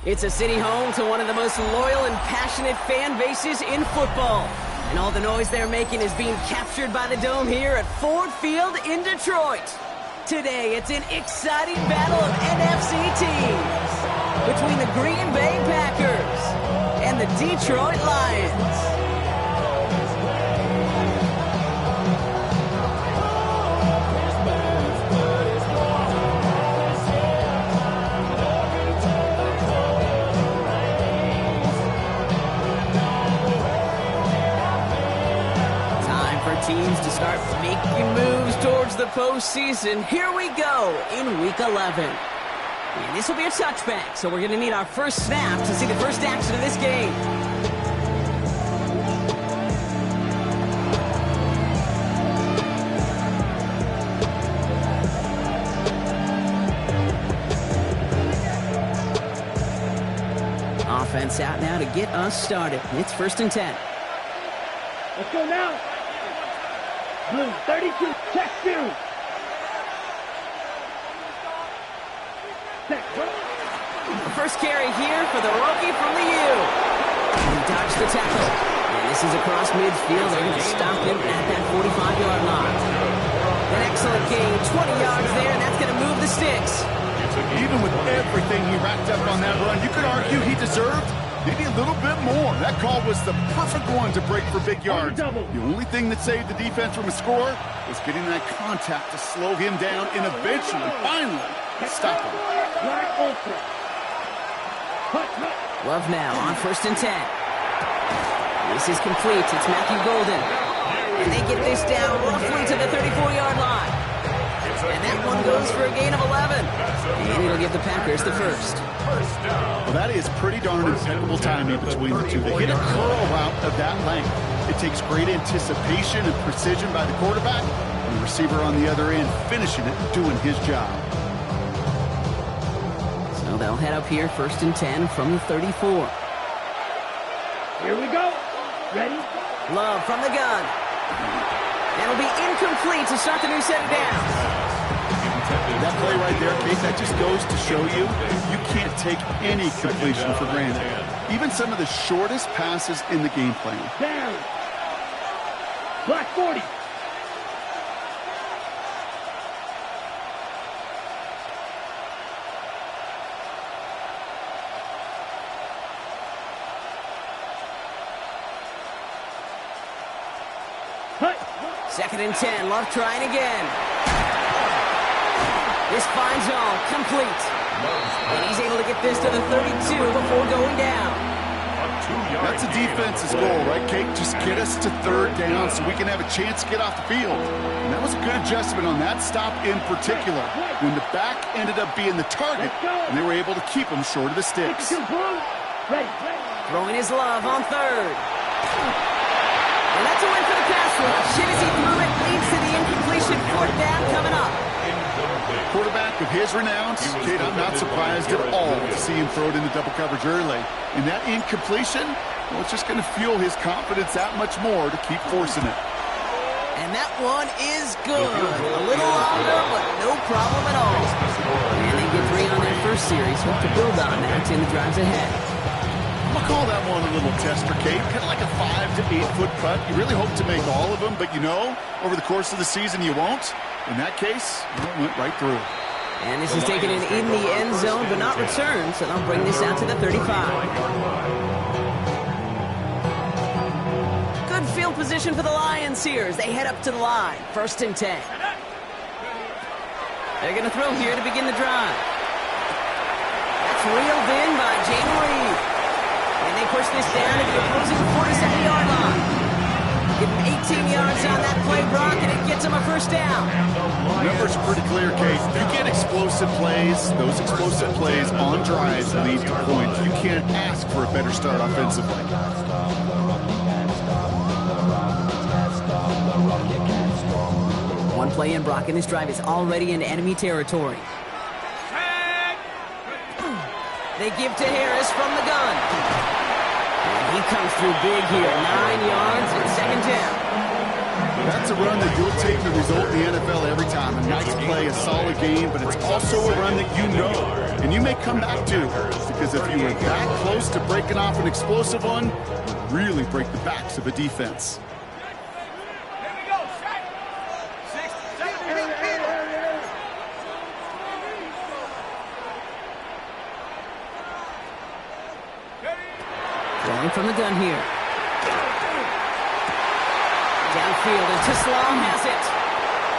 It's a city home to one of the most loyal and passionate fan bases in football. And all the noise they're making is being captured by the Dome here at Ford Field in Detroit. Today, it's an exciting battle of NFC teams between the Green Bay Packers and the Detroit Lions. Teams to start making moves towards the postseason. Here we go in Week 11. And this will be a touchback, so we're going to need our first snap to see the first action of this game. Offense out now to get us started. It's 1st and 10. Let's go now. Blue, 32, check two. The first carry here for the rookie from the U. He dodged the tackle. And this is across midfield. They're going to stop him at that 45-yard line. An excellent gain, 20 yards there, and that's going to move the sticks. Even with everything he racked up on that run, you could argue he deserved maybe a little bit more. That call was the perfect one to break for big yards. The only thing that saved the defense from a score was getting that contact to slow him down and eventually, finally, stop him. Love now on 1st and 10. This is complete. It's Matthew Golden. And they get this down roughly to the 34-yard line. And that one goes for a gain of 11. And it'll give the Packers the first. Well, that is pretty darn impeccable timing between the two. They hit a curl route of that length. It takes great anticipation and precision by the quarterback, and the receiver on the other end finishing it and doing his job. So they'll head up here 1st and 10 from the 34. Here we go. Ready? Love from the gun. It'll be incomplete to start the new set of downs. That play right there, Kate, that just goes to show you can't take any completion for granted. Even some of the shortest passes in the game plan. Down. Black 40. Hut. 2nd and 10. Love trying again. This finds all complete. And he's able to get this to the 32 before going down. That's a defense's goal, right, Kate? Just get us to 3rd down so we can have a chance to get off the field. And that was a good adjustment on that stop in particular, when the back ended up being the target, and they were able to keep him short of the sticks. Throwing his Love on 3rd. And that's a win for the pass rush. Shit as he threw it, leads to the incompletion. 4th down coming up. Quarterback of his renown, Kate, I'm not surprised at all to see him throw it into double coverage early. And that incompletion, well, it's just going to fuel his confidence that much more to keep forcing it. And that one is good. A little longer, but no problem at all. And they get 3 on their first series. Hope to build on that in the drives ahead. I'm going to call that one a little tester, Kate. Kind of like a 5 to 8 foot putt. You really hope to make all of them, but you know, over the course of the season, you won't. In that case, it went right through. And this is taken in the end zone, but not returned, so they'll bring this out to the 35. Good field position for the Lions here as they head up to the line. 1st and 10. They're going to throw here to begin the drive. That's reeled in by Jayden Reed. And they push this down to the opposing 47-yard line. Give him 18 yards on that play, Brock, and it gets him a 1st down. Numbers are pretty clear, Case. If you get explosive plays, those explosive plays on drives lead to points. You can't ask for a better start offensively. One play in, Brock, and this drive is already into enemy territory. They give to Harris from the gun. And he comes through big here. 9 yards and 2nd down. That's a run that you'll take the result in the NFL every time. A nice play, a solid game, but it's also a run that you know and you may come back to, because if you were that close to breaking off an explosive one, you really break the backs of a defense. Going from the gun here. Downfield, and Tislam has it.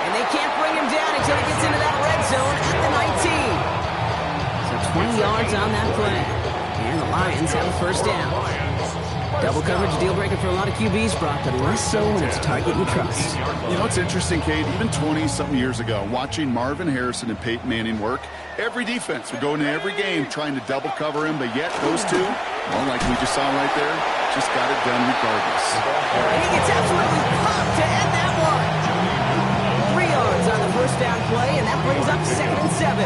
And they can't bring him down until he gets into that red zone at the 19. So 20 yards on that play. And the Lions have a first down. Double coverage, deal breaker for a lot of QBs, Brock, but less so when it's a target you trust. You know, it's interesting, Kate, even 20-something years ago, watching Marvin Harrison and Peyton Manning work, every defense would go into every game trying to double cover him, but yet those two, well, like we just saw right there, just got it done regardless. And he gets absolutely pumped to end that one. 3 yards on the first down play, and that brings up 2nd and 7.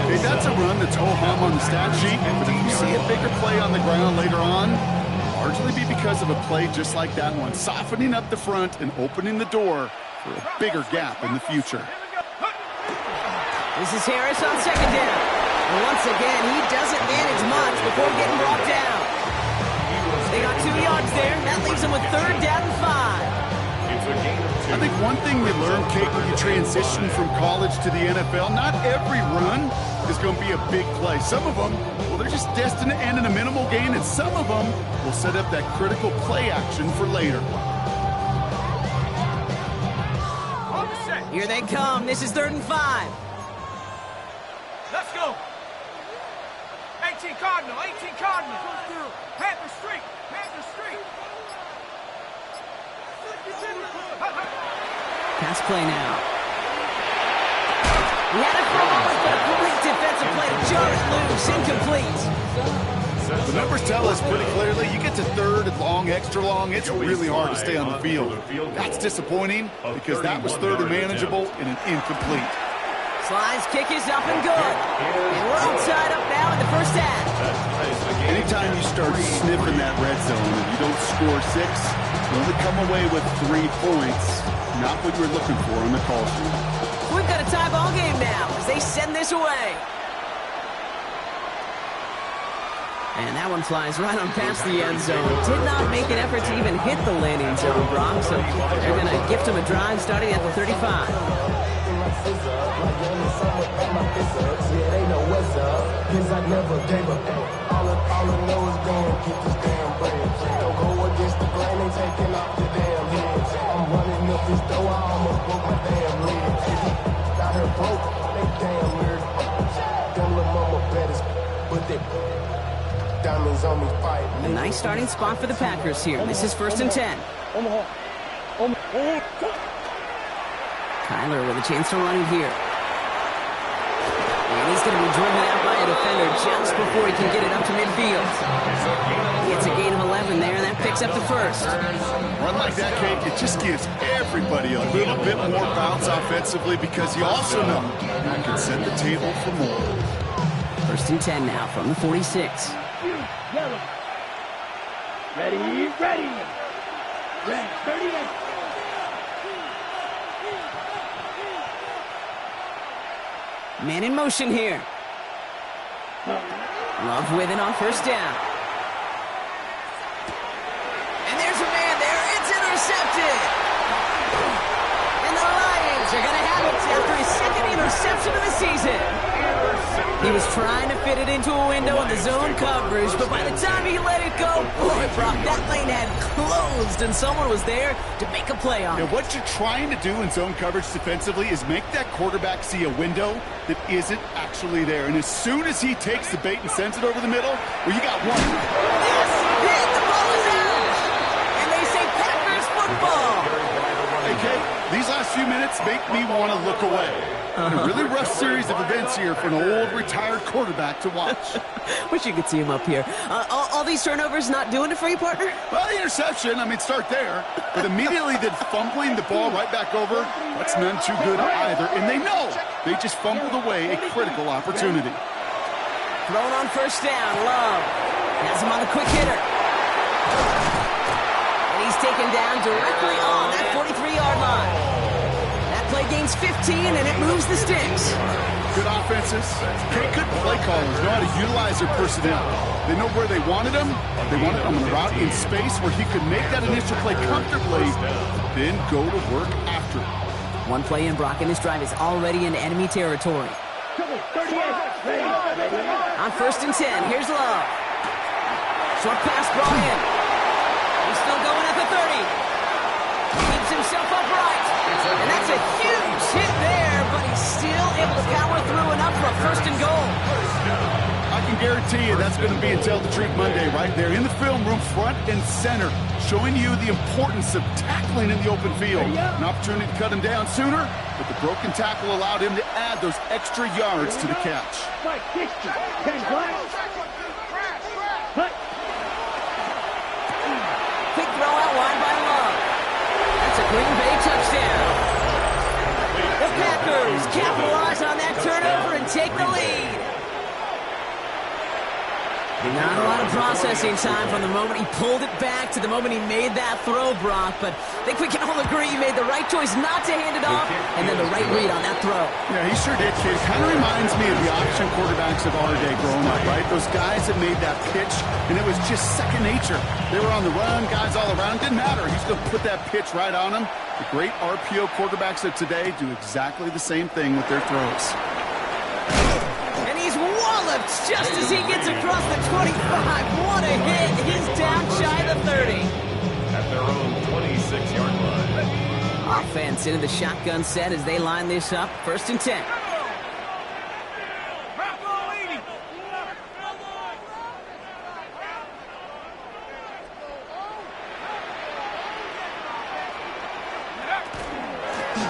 Hey, that's a run that's ho-hum on the stat sheet, but if you see a bigger play on the ground later on, largely be because of a play just like that one, softening up the front and opening the door for a bigger gap in the future. This is Harris on 2nd down. And once again, he doesn't manage much before getting brought down. They got 2 yards there. That leaves them with 3rd down and 5. I think one thing we learned, Kate, when you transition from college to the NFL, not every run is going to be a big play. Some of them, well, they're just destined to end in a minimal gain, and some of them will set up that critical play action for later. Here they come. This is 3rd and 5. Let's go. 18 Cardinal, 18 Cardinal. Panther Street, Panther Street. Pass play now. He had it for a moment, but a great defensive play to jar it loose. Incomplete. The numbers tell us pretty clearly, you get to 3rd and long, extra long, it's really hard to stay on the field. That's disappointing because that was 3rd and manageable and an incomplete. Sly's kick is up and good. And we're all tied up now in the first half. Anytime you start sniffing that red zone and you don't score 6, you only come away with 3 points. Not what you're looking for on the call sheet. We've got a tie ball game now as they send this away. And that one flies right on past the end zone. Did not make an effort to even hit the landing zone, Brock. So they're going to gift him a drive starting at the 35. A nice starting spot for the Packers here. This is 1st and 10. Kyler with a chance to run it here. And he's going to be driven out by a defender just before he can get it up to midfield. Gets a gain of 11 there, and that picks up the first. Run like that, Kate, it just gives everybody a little bit more bounce offensively because you also know you can set the table for more. 1st and 10 now from the 46. Yellow. Ready, ready. Red, 38. Man in motion here. Love with it on 1st down. And there's a man there. It's intercepted. And the Lions are going to have it after his 2nd interception of the season. He was trying to fit it into a window in the zone coverage, but by the time he let it go, boy, Brock, that lane had closed, and someone was there to make a play on it. Now, what you're trying to do in zone coverage defensively is make that quarterback see a window that isn't actually there. And as soon as he takes the bait and sends it over the middle, well, you got one. Yes, hit, the ball is out! And they say Packers football! Hey, Kate, these last few minutes make me want to look away. A really rough series of events here for an old retired quarterback to watch. Wish you could see him up here. All these turnovers not doing it for you, partner? Well, the interception, I mean, start there. But immediately then fumbling the ball right back over, that's none too good either. And they know they just fumbled away a critical opportunity. Thrown on 1st down, Love has him on the quick hitter. And he's taken down directly on that 43-yard line. That play gains 15, and it moves the sticks. Good offenses. Good play callers know how to utilize their personnel. They know where they wanted him. They wanted him on the route in space where he could make that initial play comfortably, then go to work after it. One play in, Brock, and this drive is already in enemy territory. On 1st and 10, here's Love. Short pass brought in. He's still going at the 30. Keeps himself upright. And that's a huge hit there, but he's still able to power through enough for a 1st and goal. I can guarantee you that's going to be in Tell the Truth Monday right there in the film room, front and center, showing you the importance of tackling in the open field. An opportunity to cut him down sooner, but the broken tackle allowed him to add those extra yards to the catch. Quick throw out wide by Love. That's a Green Bay touchdown. The Packers capitalize on that turnover and take the lead. Not a lot of processing time from the moment he pulled it back to the moment he made that throw, Brock. But I think we can all agree he made the right choice not to hand it off, and then the right read on that throw. Yeah, he sure did, kid. Kind of reminds me of the option quarterbacks of our day growing up, right? Those guys that made that pitch, and it was just second nature. They were on the run, guys all around. Didn't matter. He's going to put that pitch right on him. The great RPO quarterbacks of today do exactly the same thing with their throws. Just as he gets across the 25. What a hit. He's down shy of the 30. At their own 26-yard line. Offense into the shotgun set as they line this up. 1st and 10.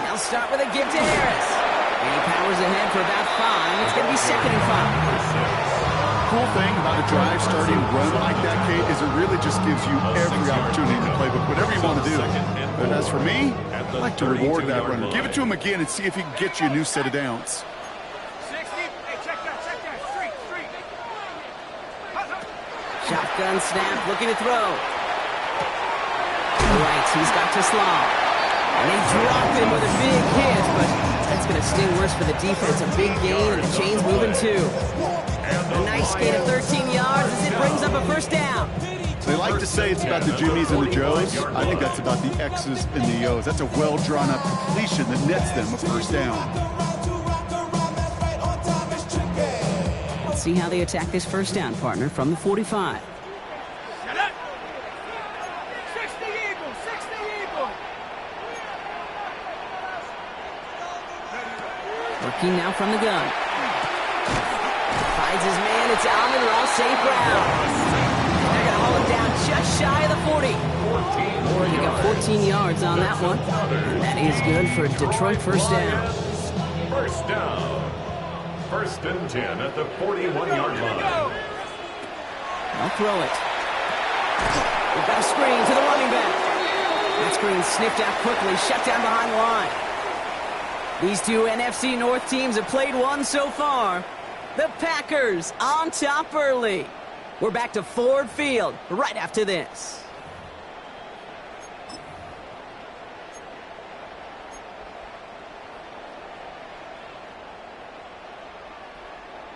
They'll start with a give to Harris. And he powers ahead for about 5. It's going to be 2nd and 5. Cool thing about a drive starting run like that, Kate, is it really just gives you every opportunity in the playbook, whatever you want to do. But as for me, I like to reward that runner. Give it to him again and see if he can get you a new set of downs. 60. Hey, check that. Street. Shotgun snap, looking to throw. Right, he's got to Slaw. And they dropped him with a big hit, but that's going to sting worse for the defense. A big gain, and the chain's moving too. A nice gain of 13 yards as it brings up a 1st down. They like to say it's about the Jimmies and the Joes. I think that's about the X's and the O's. That's a well-drawn-up completion that nets them a 1st down. Let's see how they attack this 1st down, partner, from the 45. Shut up. 60 Eagles. Working now from the gun. Finds his man, it's Allen Ross St. Brown. They're going to haul him down just shy of the 40. He got 14 yards on that one. And that is good for Detroit 1st down. 1st down. 1st and 10 at the 41-yard line. I'll throw it. We've got a screen to the running back. That screen sniffed out quickly, shut down behind the line. These two NFC North teams have played one so far. The Packers on top early. We're back to Ford Field right after this.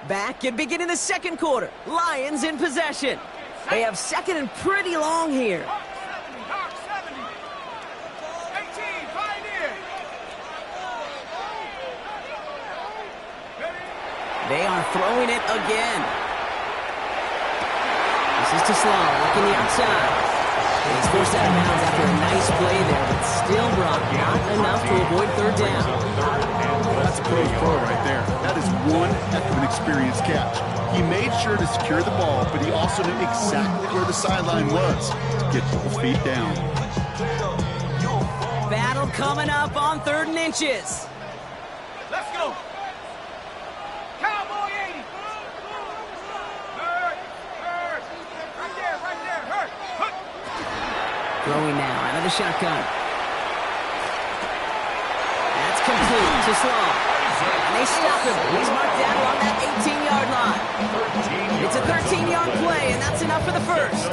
Back and beginning the 2nd quarter. Lions in possession. They have 2nd and pretty long here. Hawk 70. 18, Pioneer. They are throwing it again. This is to Slaw, looking the outside. He's forced out of bounds after a nice play there, but still, Brock, not enough to avoid 3rd down. That's a pro's pro right there. That is one heck of an experienced catch. He made sure to secure the ball, but he also knew exactly where the sideline was to get both feet down. Battle coming up on 3rd and inches. Let's go. Cowboy 80. Hurt. Right there. Hurt. Throwing now out of the shotgun. That's complete to Slaw. And they stop him. He's marked down along that 18-yard line. It's a 13-yard play, and that's enough for the 1st.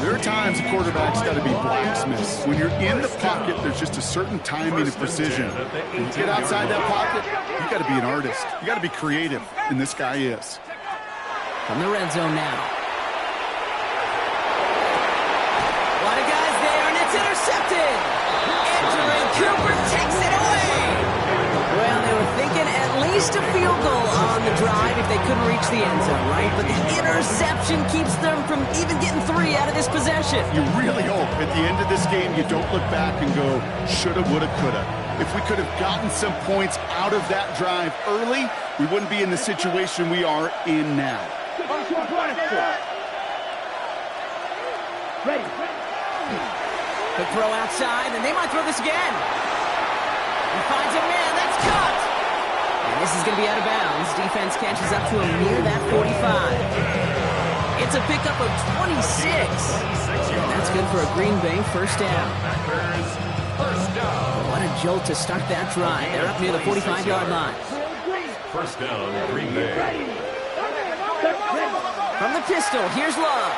There are times a quarterback's got to be blacksmiths. When you're in the pocket, there's just a certain timing and precision. When you get outside that pocket, you got to be an artist. You got to be creative, and this guy is. From the red zone now. A lot of guys there, and it's intercepted. Andrew Cooper takes it away. Well, they were thinking at least a field goal on the drive if they couldn't reach the end zone, right? But the interception keeps them from even getting 3 out of this possession. You really hope at the end of this game you don't look back and go, shoulda, woulda, coulda. If we could have gotten some points out of that drive early, we wouldn't be in the situation we are in now. Ready. Quick throw outside, and they might throw this again. He finds a man. That's caught. And this is going to be out of bounds. Defense catches up to him near that 45. It's a pickup of 26. And that's good for a Green Bay first down. What a jolt to start that drive. They're up near the 45-yard line. First down, Green Bay. From the pistol, here's Love.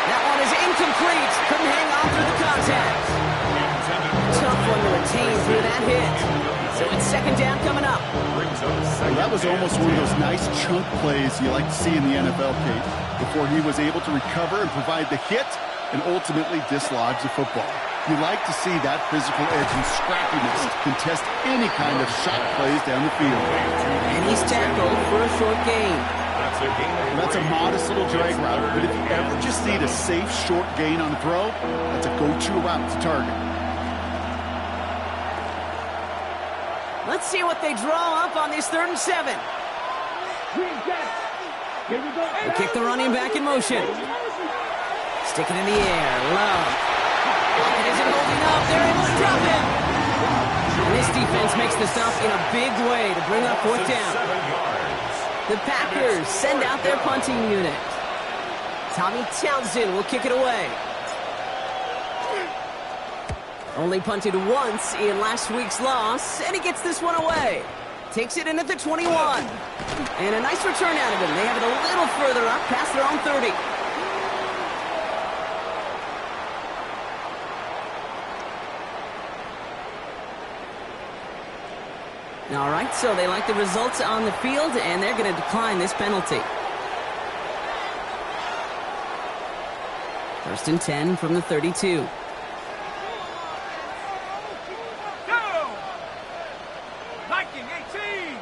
That one is incomplete. Couldn't hang on through the contact. Tough one to retain through that hit. So it's second down coming up. Well, that was almost one of those nice chunk plays you like to see in the NFL, Kate, before he was able to recover and provide the hit and ultimately dislodge the football. You like to see that physical edge and scrappiness contest any kind of shot plays down the field. And he's tackled for a short gain. That's a modest little drag route, but if you ever just need a safe short gain on a throw, that's a go-to route to target. Let's see what they draw up on this 3rd and 7. They kick the running back in motion. Stick it in the air. Love. It isn't holding up. They're able to drop him. And this defense makes the stop in a big way to bring up 4th down. The Packers send out their punting unit. Tommy Townsend will kick it away. Only punted once in last week's loss, and he gets this one away. Takes it in at the 21. And a nice return out of him. They have it a little further up past their own 30. All right, so they like the results on the field, and they're going to decline this penalty. 1st and 10 from the 32. Go! Viking 18!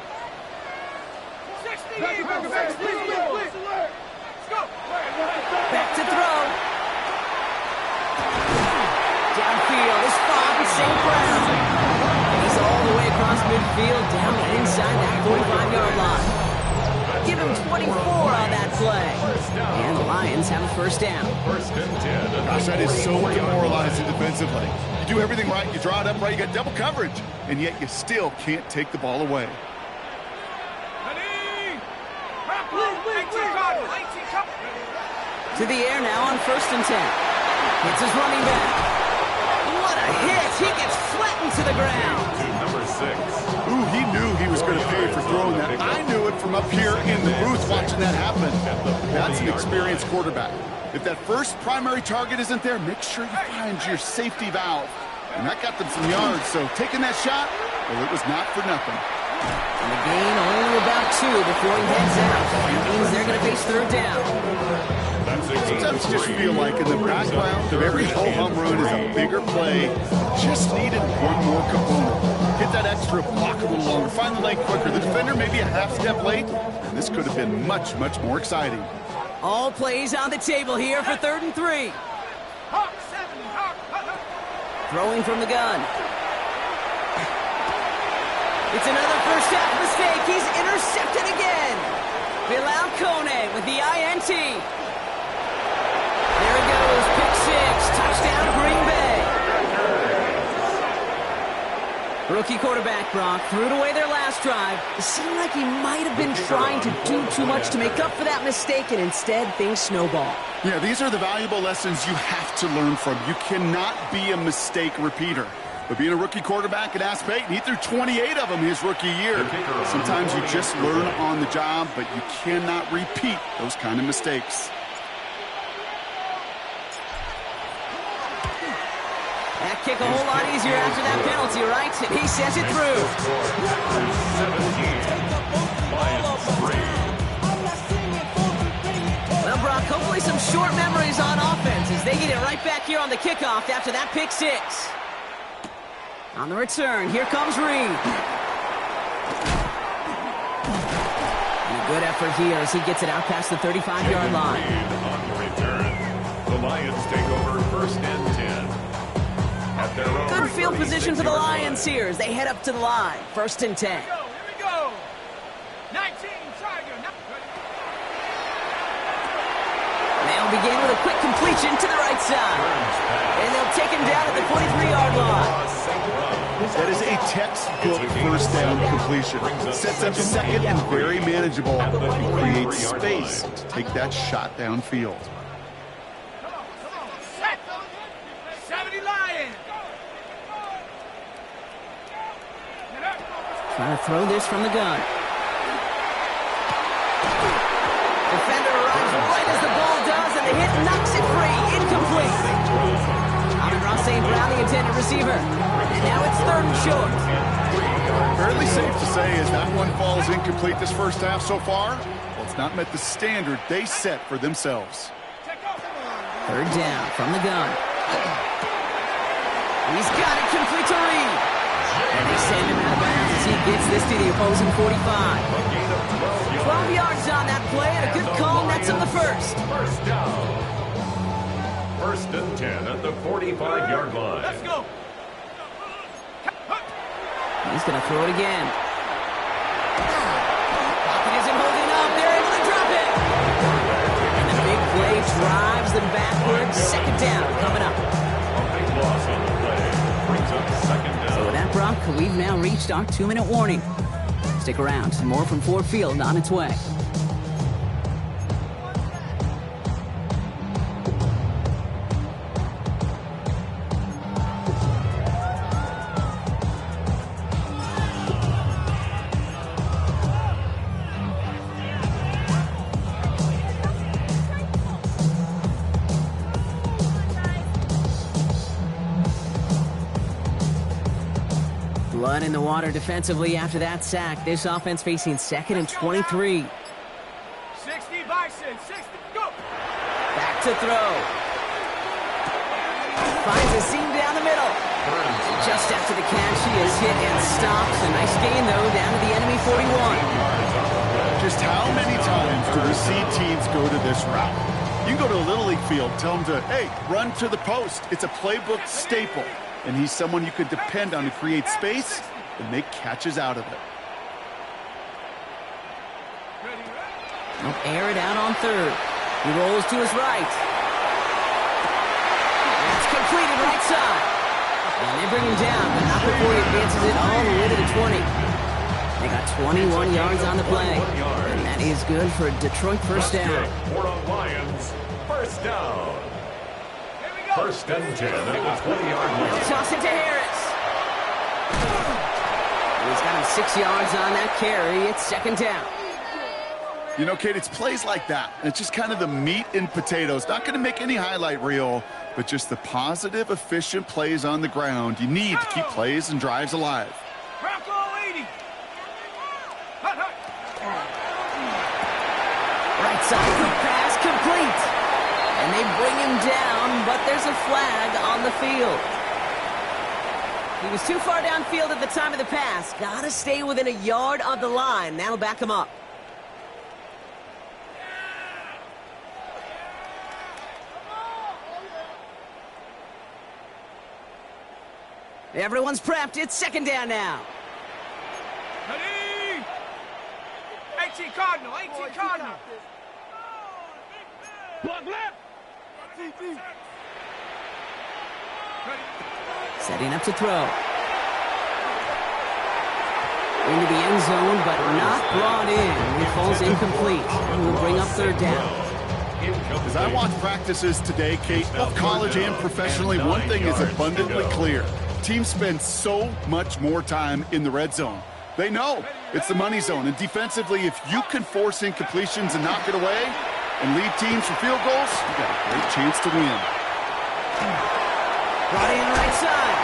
60! Let's go! Back to throw. Downfield is fought and St. Brown. He's all the way across midfield, down inside that 45-yard line. Give him 24 on that play. And the Lions have a first down. Gosh, that is so demoralizing defensively. You do everything right, you draw it up right, you got double coverage, and yet you still can't take the ball away. To the air now on 1st and 10. It's his running back. What a hit! He gets flattened to the ground. Number 6. Ooh, he knew he was going to pay for throwing that. I knew it from up here in the booth watching that happen. That's an experienced quarterback. If that first primary target isn't there, make sure you find your safety valve. And that got them some yards, so taking that shot, well, it was not for nothing. And the gain only about 2 before he heads out. That means they're going to face 3rd down. Sometimes you just feel like in the background of every ho-hum run is a bigger play. Just needed one more component. Get that extra block a little longer. Find the lane quicker. The defender maybe a half step late. And this could have been much, much more exciting. All plays on the table here for 3rd and 3. Throwing from the gun. It's another first half mistake. He's intercepted again. Bilal Kone with the INT. There it goes, pick 6, touchdown Green Bay. Rookie quarterback Brock threw it away their last drive. It seemed like he might have been trying to do too much to make up for that mistake, and instead things snowball. Yeah, these are the valuable lessons you have to learn from. You cannot be a mistake repeater. But being a rookie quarterback at Ass Payton, he threw 28 of them his rookie year. Sometimes you just learn on the job, but you cannot repeat those kind of mistakes. That kick a whole lot easier after that penalty, right? And he sends it through. Well, Brock, hopefully some short memories on offense as they get it right back here on the kickoff after that pick six. On the return, here comes Reed. And a good effort here as he gets it out past the 35-yard line. On the return, the Lions take over 1st and 10. At their own Good field position for the 36-yard Lions line. here as they head up to the line. 1st and 10. Here we go. 19, Tiger. They'll begin with a quick completion to the right side. And they'll take him down at the 43-yard line. That is a textbook first down completion. Sets up second and very manageable. Creates space to take that shot downfield. Set. 70 Lions. Trying to throw this from the gun. Defender arrives right as the ball does, and the hit knocks it free. Incomplete. Amon-Ra St. Brown, the intended receiver. And now it's 3rd and short. Fairly safe to say as that one falls incomplete this first half so far, well, it's not met the standard they set for themselves. 3rd down from the gun. He's got it complete to Reed. And they send him out of bounds as he gets this to the opposing 45. 12 yards on that play, and a good call nets him the first. 1st down. 1st and 10 at the 45-yard line. Let's go. He's going to throw it again. Pocket isn't holding up. They're able to drop it. And the big play drives them backwards. 2nd down coming up. A big loss on the play. Brings up 2nd down. So with that, Brock, we've now reached our 2-minute warning. Stick around. Some more from Ford Field on its way. Blood in the water defensively after that sack. This offense facing 2nd and 23. 60 Bison. 60. Go. Back to throw. Finds a seam down the middle. Just after the catch, he is hit and stops. A nice gain, though, down to the enemy 41. Just how many times do we see teams go to this route? You can go to a Little League field, tell them to, hey, run to the post. It's a playbook staple. And he's someone you could depend on to create space and make catches out of it. They'll air it out on 3rd. He rolls to his right. It's completed right side. And they bring him down, but not before he advances it all the way to the 20. They got 21 yards on the play. And that is good for a Detroit 1st down. For the Lions, 1st down. 1st and 10 at the 20-yard line. Toss it to Harris. He's got him 6 yards on that carry. It's 2nd down. You know, Kate, it's plays like that. It's just kind of the meat and potatoes. Not going to make any highlight reel, but just the positive, efficient plays on the ground you need to keep plays and drives alive. Bronco 80. Hut, hut. Right side quick pass complete. And they bring him down, but there's a flag on the field. He was too far downfield at the time of the pass. Got to stay within a yard of the line. That'll back him up. Everyone's prepped. It's 2nd down now. Ready. 18 Cardinal. 18 Cardinal. Block left. Setting up to throw. Into the end zone, but not brought in. It falls incomplete. And will bring up 3rd down. As I watch practices today, Kate, both college and professionally, one thing is abundantly clear. teams spend so much more time in the red zone. They know it's the money zone, and defensively, if you can force incompletions and knock it away and lead teams for field goals, you got a great chance to win. Brought in right side.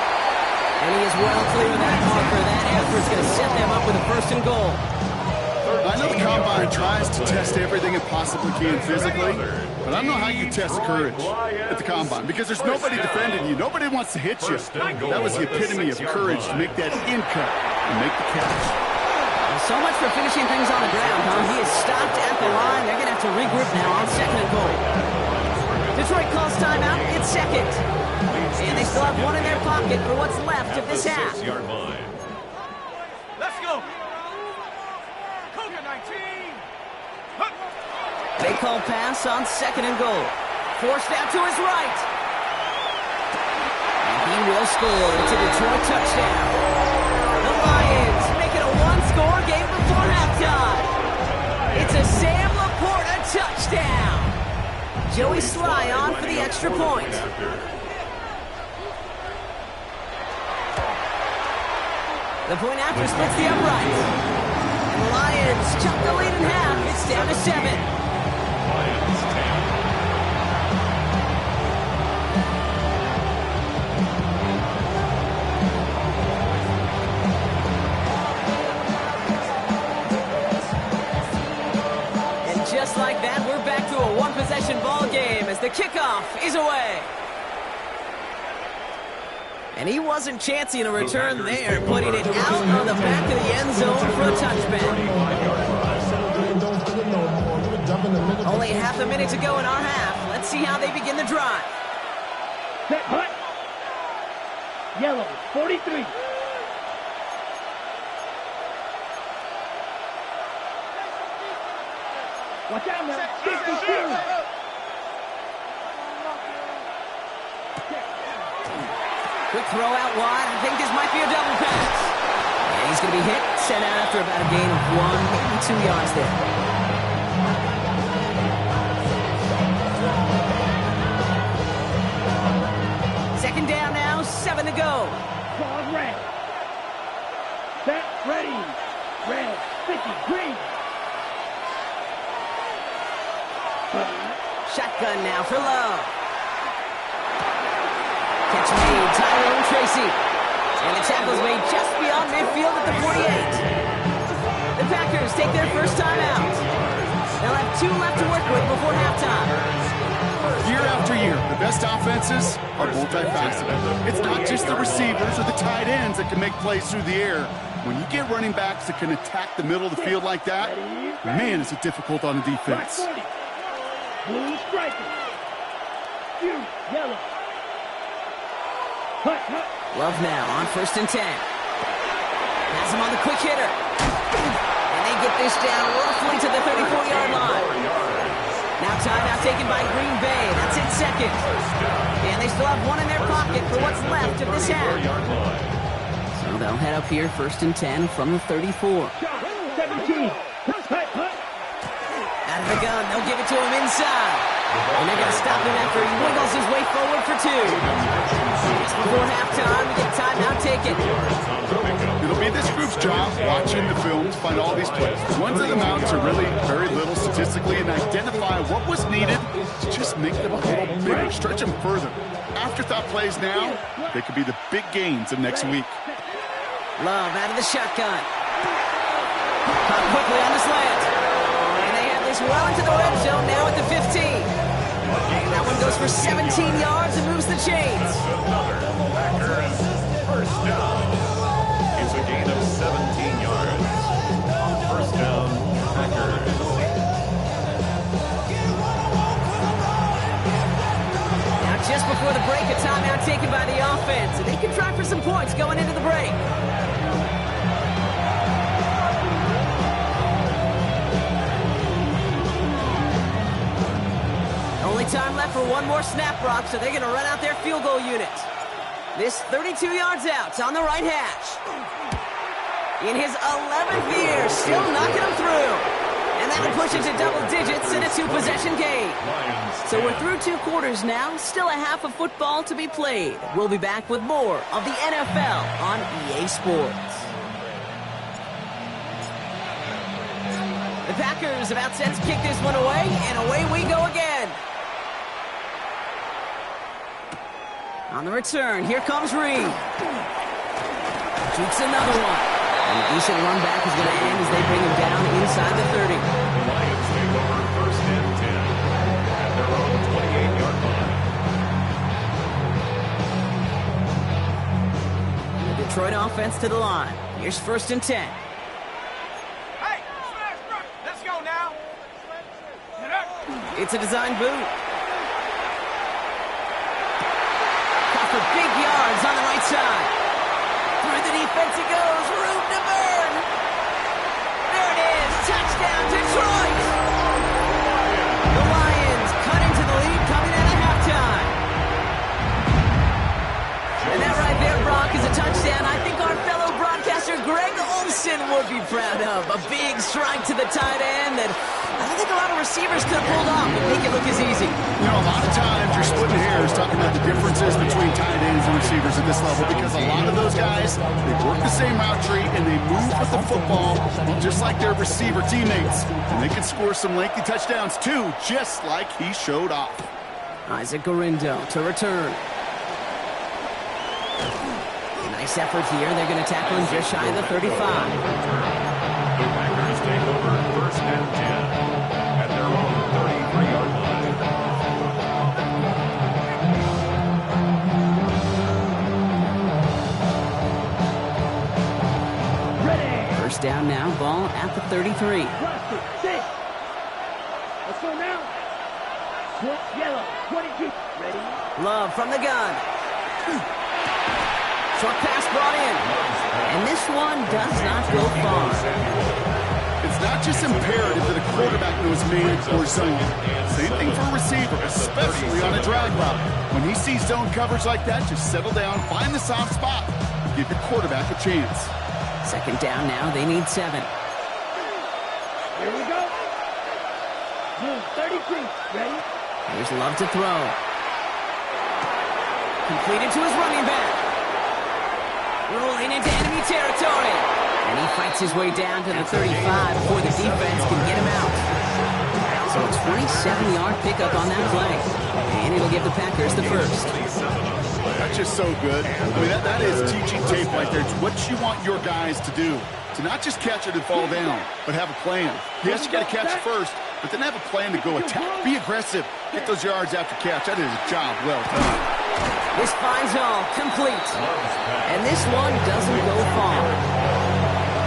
And he is well clear of that marker. That effort's going to set them up with a first and goal. I know the Combine tries to test everything it possibly can physically, but I don't know how you test courage at the Combine because there's nobody defending you. Nobody wants to hit you. That was the epitome of courage to make that in cut and make the catch. Well, so much for finishing things on the ground, huh? He is stopped at the line. They're going to have to regroup now on second and goal. Detroit calls timeout. It's second. And they still have one in their pocket for what's left of this half. Let's go. Cougar 19. They call pass on second and goal. Forced out to his right. And he will score. It's a Detroit touchdown. The Lions make it a one-score game before halftime. It's a Sam Laporta touchdown. Joey Sly on for the extra point. The point after splits the uprights. And the Lions chop the lead in half. It's down to 7. Lions 10. And just like that, we're back to a one-possession ball game as the kickoff is away. And he wasn't chancing a return there, putting it out on the back of the end zone for a touchback. Only half a minute to go in our half. Let's see how they begin the drive. Set, hut. Yellow, 43. Watch out now, 52. Quick throw out wide. I think this might be a double pass. And he's going to be hit, sent out after about a gain of 1, maybe 2 yards there. Second down now, 7 to go. Ball red. Set, ready. Red, 50, green. Shotgun now for Love. Catch made, Tyrone Tracy. And the tackle's made just beyond midfield at the 48. The Packers take their first time out. They'll have 2 left to work with before halftime. Year after year, the best offenses are multifaceted. It's not just the receivers or the tight ends that can make plays through the air. When you get running backs that can attack the middle of the field like that, man, is it difficult on the defense. Blue striker. Yellow. Hut, hut. Love now on 1st and 10. Has him on the quick hitter. And they get this down roughly to the 34-yard line. Now timeout taken by Green Bay. That's it second. And they still have 1 in their pocket for what's left of this half. So they'll head up here 1st and 10 from the 34. 17. Hut, hut. Out of the gun, they'll give it to him inside. And they're going to stop him after he wiggles his way forward for 2. Just before halftime, we get timeout taken. It'll be this group's job watching the film to find all these plays. The ones that amount to really very little statistically and identify what was needed to just make them a little bigger, stretch them further. Afterthought plays now, they could be the big gains of next week. Love out of the shotgun. Caught quickly on the slant. And they have this well into the red zone now at the 15. And that one goes for 17 yards and moves the chains. Packers first down. It's a gain of 17 yards. First down, Packers. Now just before the break, a timeout taken by the offense. And they can try for some points going into the break. Only time left for one more snap, Brock, so they're going to run out their field goal unit. This 32 yards out on the right hash. In his 11th year, still knocking them through. And that'll push push it to double digits in a two-possession game. Lions So we're 10. through 2 quarters now, still a half of football to be played. We'll be back with more of the NFL on EA Sports. The Packers about set to kick this one away, and away we go again. On the return, here comes Reed. Jukes another one. And a decent run back is going to end as they bring him down inside the 30. The Lions take over first and 10 at their own 28-yard line. The Detroit offense to the line. Here's first and 10. Hey, smash right. Let's go now. Get up. It's a design boot. Caught for big yards on the right side. Through the defense it goes. Room to burn. There it is. Touchdown, Detroit. The Lions cut into the lead coming out of halftime. And that right there, Brock, is a touchdown I think our fellow broadcaster Greg Olsen would be proud of. A big strike to the tight end that I don't think a lot of receivers could have pulled off and make it look as easy. You know, a lot of times you're splitting hairs talking about the differences between tight ends and receivers at this level because a lot of those guys, they work the same route tree and they move with the football just like their receiver teammates. And they can score some lengthy touchdowns too, just like he showed off. Isaac Gorindo to return. Nice effort here. They're going to tackle him just shy of the 35. The Packers take over first and 10 at their own 33-yard line. Ready. First down now, ball at the 33. Cross it. 6. Let's go now. Point yellow. 22. Ready. Love from the gun. Short pass brought in. And this one does not go far. It's not just imperative that a quarterback knows man or zone. Same thing for a receiver, especially on a drag route. When he sees zone coverage like that, just settle down, find the soft spot, and give your quarterback a chance. Second down now, they need 7. Here we go. Move 33. Ready. Here's Love to throw. Completed to his running back. Rolling into enemy territory. And he fights his way down to the 35 before the defense can get him out. So a 27-yard pickup on that play. And it'll give the Packers the first. That's just so good. I mean, that is teaching tape right there. It's what you want your guys to do. To not just catch it and fall down, but have a plan. Yes, you got to catch it first, but then have a plan to go attack. Be aggressive. Get those yards after catch. That is a job well done. This finds all complete. And this one doesn't go far.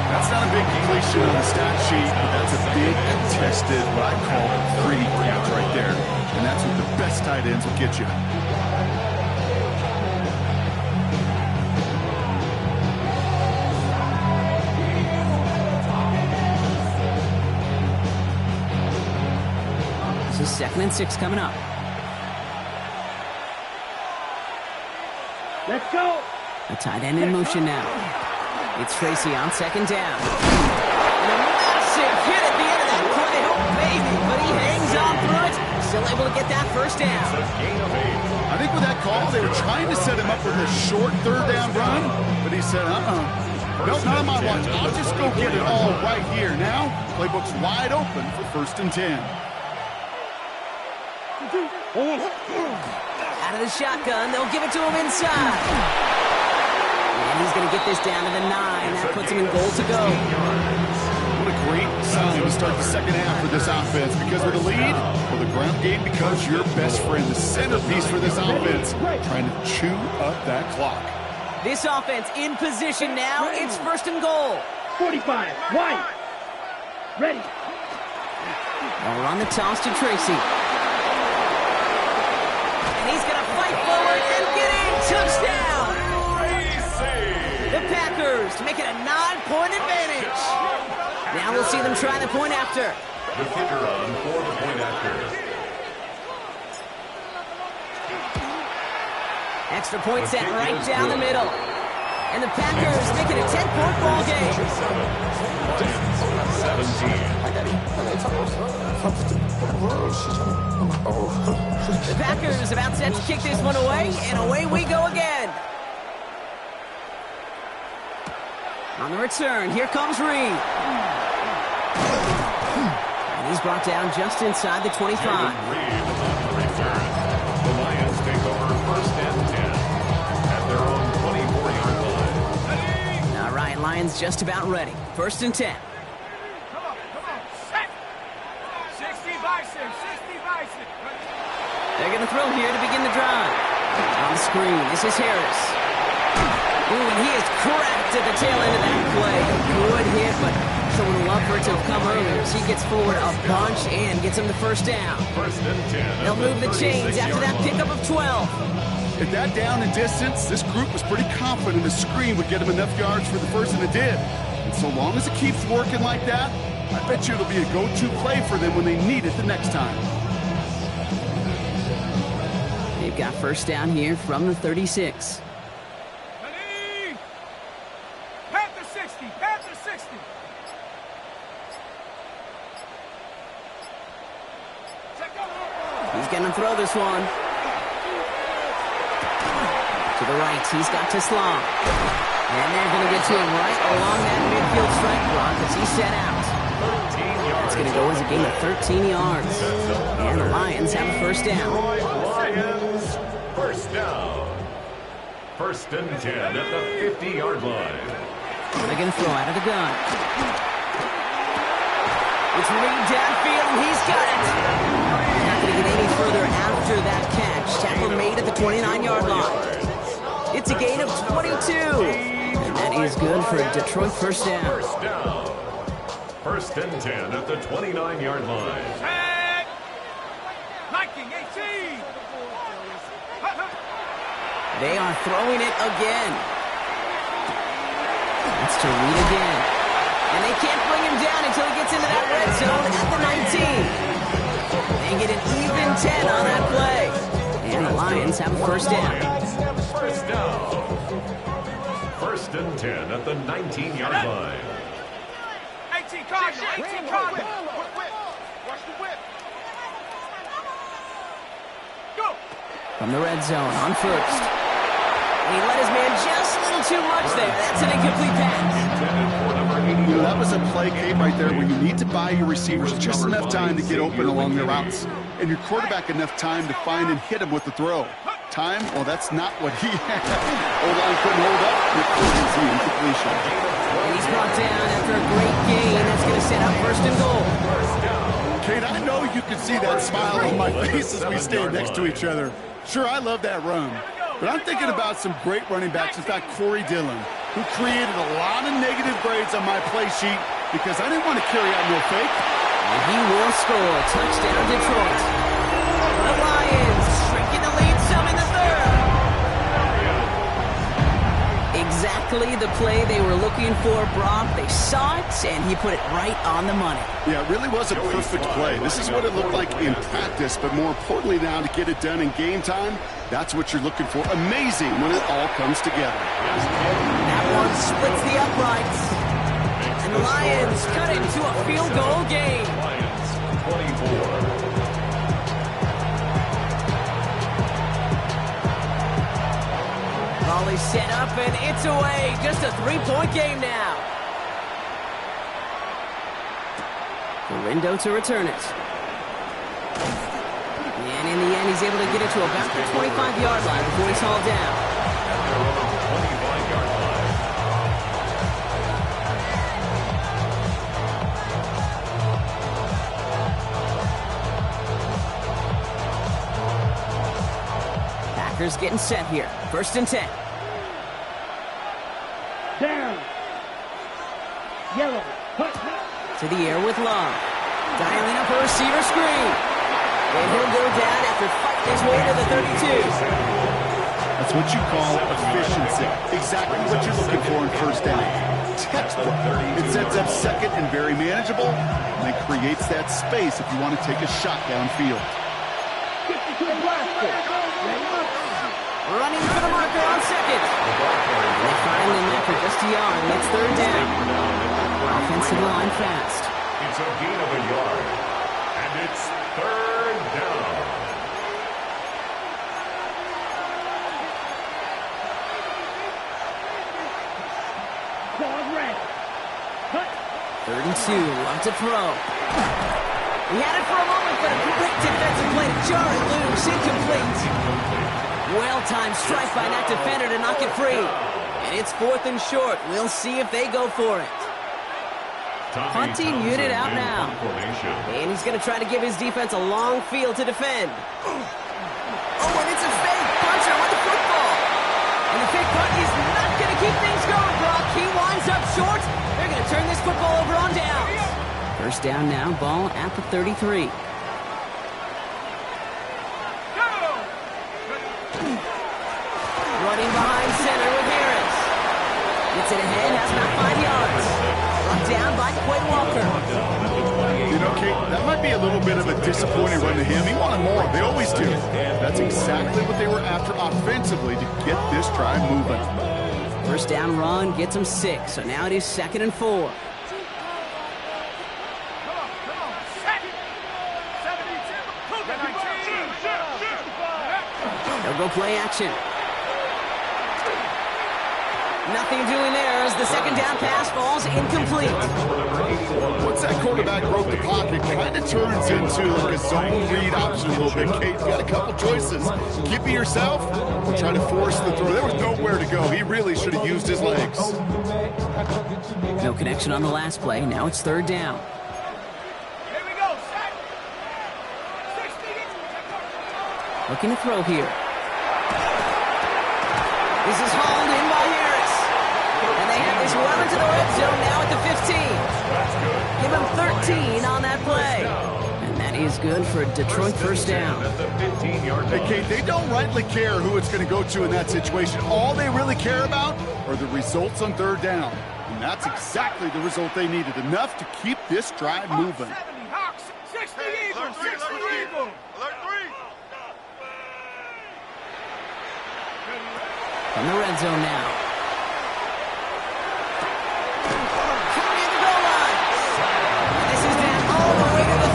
That's not a big completion on the stat sheet, but that's a big contested, what I call pretty catch right there. And that's what the best tight ends will get you. This is 2nd and 6 coming up. Let's go. The tight end in motion now. It's Tracy on 2nd down. And a massive hit at the end of that play. Oh, baby. But he hangs on through it. Still able to get that first down. I think with that call, they were trying to set him up with a short 3rd down run, but he said, nope, not on my watch. I'll just go get it all right here. Now, playbook's wide open for 1st and 10. Out of the shotgun, they'll give it to him inside. And he's going to get this down to the 9. That puts him in goal to go. What a great sign to start the second half for this offense. Because with a lead, well, the ground game becomes your best friend. The centerpiece for this offense, trying to chew up that clock. This offense in position now. It's 1st and goal. 45. White. Ready. Well, we're on the toss to Tracy. And he's going to fight forward and get in. Touchdown! The Packers make it a 9-point advantage. Now we'll see them try the point after. The kicker on for the point after. Extra point set right down the middle. And the Packers make it a 10-point ball game. 17. The Packers about set to kick this one away, and away we go again. On the return, here comes Reed. And he's brought down just inside the 25. Reed on the return. The Lions take over first and 10 at their own 24-yard line. All right, Lions just about ready. First and 10. Come on. Set. 60 bison. They're going to throw here to begin the drive. On the screen, this is Harris. Ooh, and he is cracked at the tail end of that play. Good hit, but someone would love for it to have come earlier as he gets forward a bunch and gets him the first down. First and 10. They'll move the chains after that pickup of 12. At that down and distance, this group was pretty confident the screen would get them enough yards for the first, and it did. And so long as it keeps working like that, I bet you it'll be a go-to play for them when they need it the next time. They've got first down here from the 36. Ready. Panther 60. He's going to throw this one. To the right, he's got Teslam. And they're going to get to him right along that midfield strike block as he's set out. It's going to go as a gain of 13 yards. And the Lions have a first down. Lions, first down. First and 10 at the 50-yard line. They're going to throw out of the gun. It's Reed downfield, and he's got it. He's not going to get any further after that catch. Tackle made at the 29-yard line. It's a gain of 22. And that is good for a Detroit first down. First down. First and 10 at the 29-yard line. Set. Liking 18. They are throwing it again. That's to Reed again. And they can't bring him down until he gets into that red zone at the 19. They get an even 10 on that play. And the Lions have a first down. First down. First and 10 at the 19-yard line. 18 Cardinal. Watch the whip. Go. From the red zone on first. And he let his man just a little too much there. That's an incomplete pass. You know, that was a play, Kate, right there where you need to buy your receivers just enough time to get open along their routes. And your quarterback enough time to find and hit him with the throw. Time? Well, that's not what he had. O-line couldn't hold up. Easy incompletion. And he's brought down after a great gain. That's going to set up first and goal. Kate, I know you can see that smile on my face as we stand next to each other. Sure, I love that run. But I'm thinking about some great running backs. In fact, Corey Dillon, who created a lot of negative grades on my play sheet because I didn't want to carry out no fake. And he will score. Touchdown, Detroit. The Lions shrinking the lead some in the third. Exactly the play they were looking for, Brock. They saw it, and he put it right on the money. Yeah, it really was a perfect play. This is what it looked like in practice, but more importantly now to get it done in game time, that's what you're looking for. Amazing when it all comes together. That one splits the uprights. And the Lions cut it into a field goal game. Lions 24. Volley set up, and it's away. Just a three-point game now. Galindo to return it. And in the end, he's able to get it to about the 25-yard line before he's hauled down. At their own 25-yard line. Packers getting set here. First and 10. Down. Yellow. Hut. To the air with Love. Dialing up a receiver screen. And he'll go down after fighting his way to the 32. That's what you call efficiency. Exactly what you're looking for in first down. Textbook. It sets up second and very manageable, and it creates that space if you want to take a shot downfield. Running for the marker on second. They find him after just a yard, and it's third down. Offensive line fast. It's a gain of a yard. And 2, love to throw. He had it for a moment, but a great defensive play to jar it loose, incomplete. Well-timed strike by that defender to knock it free. And it's 4th and short. We'll see if they go for it. Punting unit out now. And he's going to try to give his defense a long field to defend. Oh, and it's a fake puncher with the football. And the fake punt is not going to keep things going, Brock. He winds up short. They're going to turn this football over on downs. First down now, ball at the 33. Running behind center with Harris. Gets it ahead, has about 5 yards. Brought down by Quay Walker. You know, Kate, that might be a little bit of a disappointing run to him. He wanted more. They always do. That's exactly what they were after offensively to get this drive moving. First down run gets him 6, so now it is 2nd and 4. They'll go play action. Nothing doing there as the second down pass falls incomplete. Once that quarterback broke the pocket, kind of turns into like a zone read option a little bit. Kate, you got a couple choices. Keep it yourself or try to force the throw. There was nowhere to go. He really should have used his legs. No connection on the last play. Now it's 3rd down. Here we go, set. 60. Looking to throw here. This is hauled in by Harris. And they have this well into the red zone now at the 15. Give him 13 on that play. And that is good for a Detroit first down. Hey, Kate, they don't rightly care who it's going to go to in that situation. All they really care about are the results on 3rd down. And that's exactly the result they needed. Enough to keep this drive moving. 70 Hawks, 60 Eagles, 60 Eagles. Alert 3. From the red zone now. Coming in the goal line. And this is down all the way to the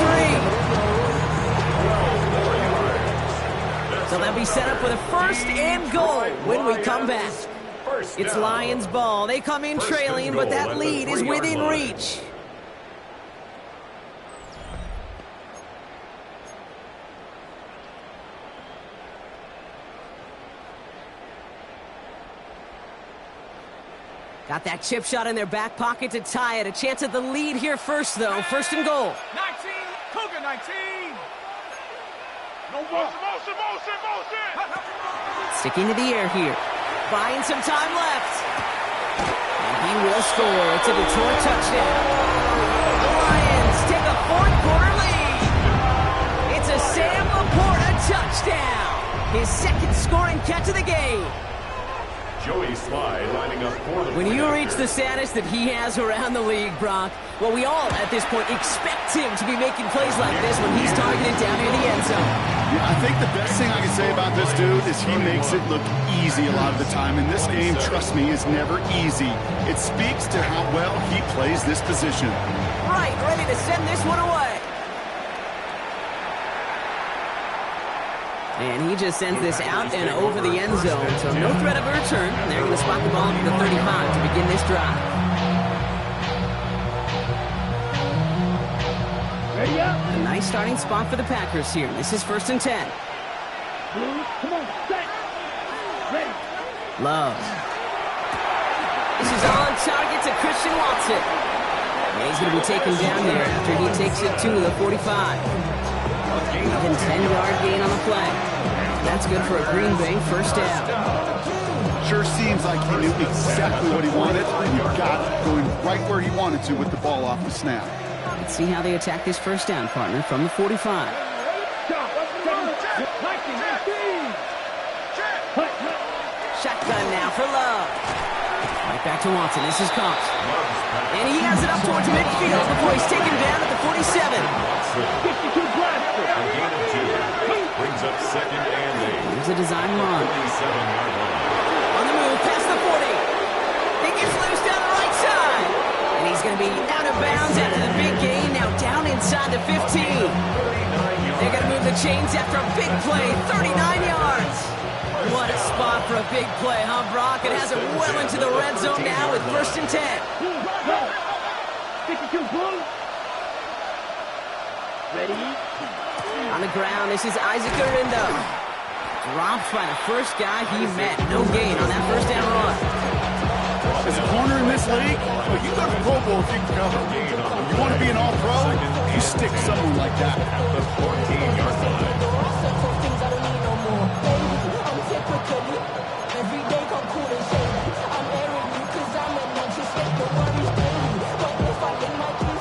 3. So they'll be set up for the 1st and goal when we come back. It's Lions ball. They come in trailing, but that lead is within reach. Got that chip shot in their back pocket to tie it. A chance at the lead here first, though. 1st and goal. 19, Cougar 19. No motion. Sticking to the air here. Buying some time left. And he will score. It's a Detroit touchdown. The Lions take a 4th quarter lead. It's a Sam Laporta touchdown. His 2nd scoring catch of the game. Joey Sly lining up for the... When you reach the status that he has around the league, Brock, well, we all at this point expect him to be making plays like this when he's targeted down near the end zone. Yeah, I think the best thing I can say about this dude is he makes it look easy a lot of the time. And this game, trust me, is never easy. It speaks to how well he plays this position. Right, ready to send this one away. And he just sends this out and over the end zone, so no threat of a return. They're going to spot the ball at the 35 to begin this drive. Ready up. A nice starting spot for the Packers here. This is 1st and 10. Blue, come on, set. Ready. Love. This is on target to Christian Watson. And he's going to be taken down here after he takes it to the 45. Even 10-yard gain on the play. That's good for a Green Bay first down. Sure seems like he knew exactly what he wanted, and he got it going right where he wanted to with the ball off the snap. Let's see how they attack this first down, partner, from the 45. Shotgun now for Love. Right back to Watson. This is caught. And he has it up towards midfield before he's taken down at the 47. Brings up 2nd and 8. Here's a design run. 47-yard line. On the move, past the 40. He gets loose down the right side. And he's going to be out of bounds after the big gain. Now down inside the 15. They're going to move the chains after a big play. 39 yards. What a spot for a big play, huh, Brock? It has it well into the red zone now with 1st and 10. 52 blue. Ready? On the ground, this is Isaac Arindo. Dropped by the first guy he met. No gain on that first down run. As a corner in this league, well, you go to the Pro Bowl if you can cover. You want to be an all-pro, you stick someone like that. At the 14-yard line.